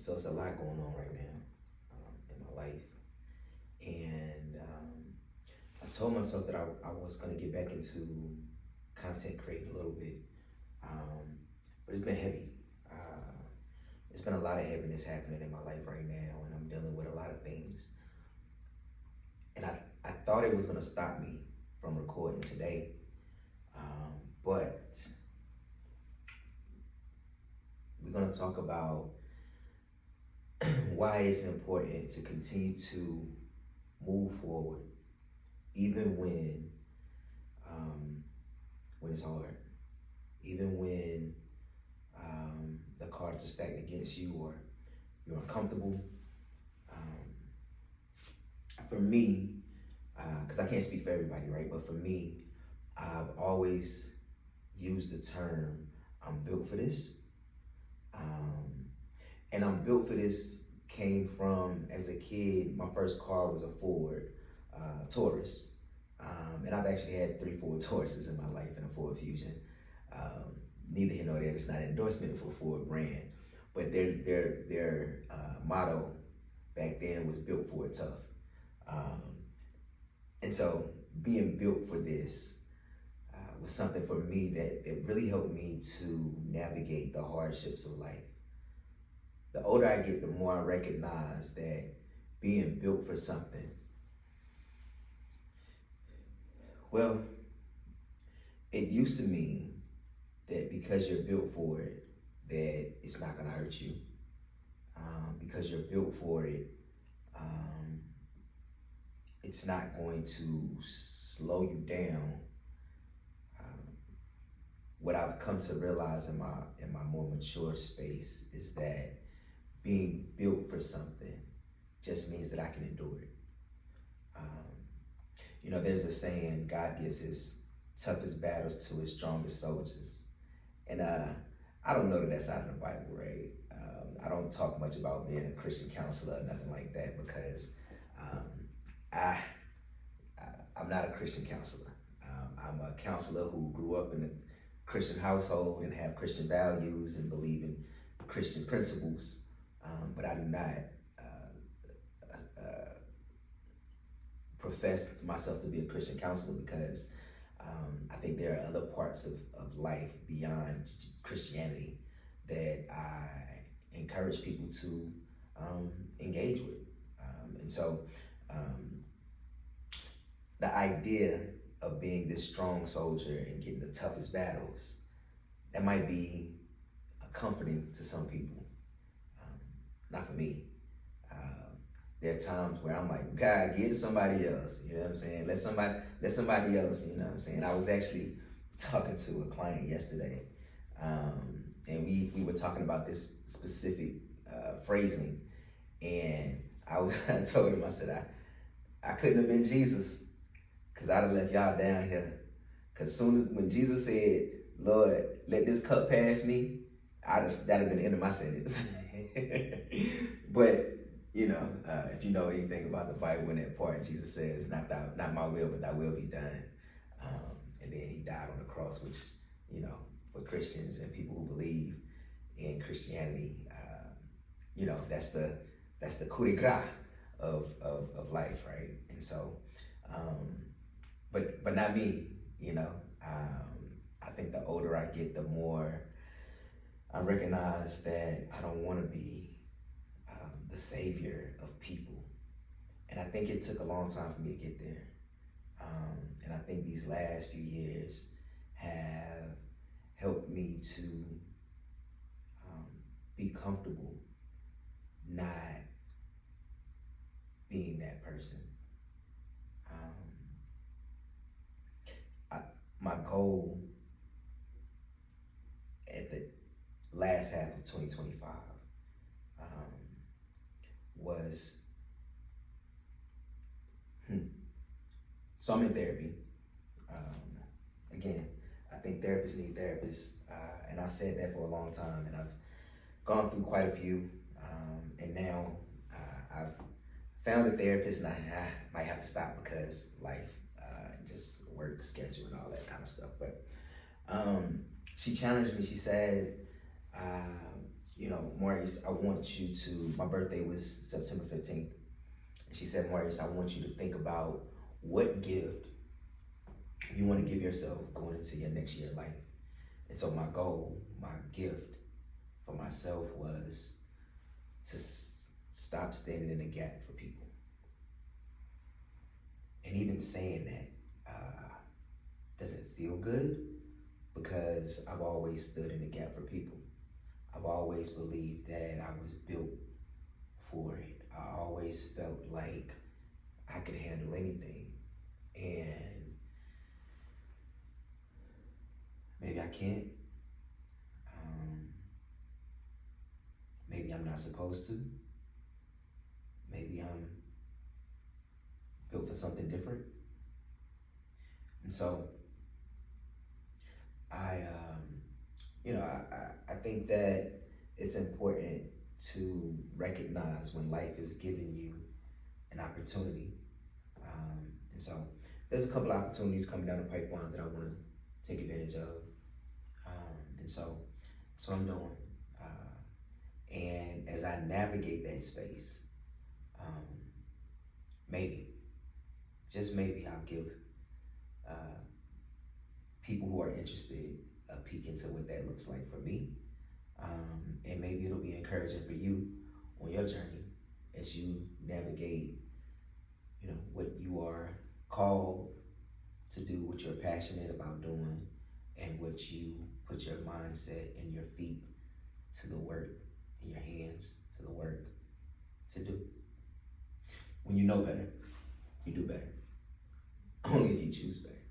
So it's a lot going on right now in my life. And I told myself that I was going to get back into content creating a little bit. Um, but it's been heavy. Uh, there's been a lot of heaviness happening in my life right now, and I'm dealing with a lot of things. And I thought it was going to stop me from recording today. But we're going to talk about why it's important to continue to move forward, even when it's hard, even when the cards are stacked against you or you're uncomfortable. For me, because I can't speak for everybody, right? But for me, I've always used the term "I'm built for this," and "I'm built for this" came from as a kid. My first car was a Ford Taurus, and I've actually had 3 Ford Tauruses in my life and a Ford Fusion. Neither here nor there. It's not an endorsement for Ford brand, but their motto back then was "Built for it tough." And so being built for this was something for me that really helped me to navigate the hardships of life. The older I get, the more I recognize that being built for something, well, it used to mean that because you're built for it, that it's not gonna hurt you. Because you're built for it, it's not going to slow you down. What I've come to realize in my more mature space is that being built for something just means that I can endure it. There's a saying: God gives his toughest battles to his strongest soldiers, and I don't know that that's out of the Bible, right? I don't talk much about being a Christian counselor or nothing like that because I I'm not a Christian counselor. I'm a counselor who grew up in a Christian household and have Christian values and believe in Christian principles, but I do not profess myself to be a Christian counselor because I think there are other parts of life beyond Christianity that I encourage people to engage with. And so the idea of being this strong soldier and getting the toughest battles, that might be comforting to some people. Not for me. There are times where I'm like, God, give it to somebody else. You know what I'm saying? Let somebody else, you know what I'm saying? I was actually talking to a client yesterday, and we were talking about this specific phrasing, and I told him, I said, I couldn't have been Jesus, because I'd have left y'all down here. Because when Jesus said, Lord, let this cup pass me, that'd have been the end of my sentence. But, if you know anything about the Bible, in that part, Jesus says, not my will, but thy will be done. And then he died on the cross, which, for Christians and people who believe in Christianity, that's the coup de grace of life, right? And so, but not me, I think the older I get, the more I recognize that I don't want to be the savior of people. And I think it took a long time for me to get there. And I think these last few years have helped me to be comfortable not being that person. My goal at the last half of 2025 was, so I'm in therapy. Again, I think therapists need therapists, and I've said that for a long time, and I've gone through quite a few, and now I've found a therapist, and I might have to stop because life, just work schedule and all that kind of stuff. But she challenged me. She said, Maurice, I want you to, my birthday was September 15th. And she said, Maurice, I want you to think about what gift you want to give yourself going into your next year of life. And so my goal, my gift for myself was to stop standing in the gap for people. And even saying that doesn't feel good because I've always stood in the gap for people. I've always believed that I was built for it. I always felt like I could handle anything. And maybe I can't. Maybe I'm not supposed to. Maybe I'm built for something different. And so I think that it's important to recognize when life is giving you an opportunity. And so there's a couple of opportunities coming down the pipeline that I want to take advantage of. And so that's what I'm doing. And as I navigate that space, maybe, just maybe, I'll give people who are interested a peek into what that looks like for me. And maybe it'll be encouraging for you on your journey as you navigate, what you are called to do, what you're passionate about doing, and what you put your mindset and your feet to the work, and your hands to the work to do. When you know better, you do better. Only if you choose better.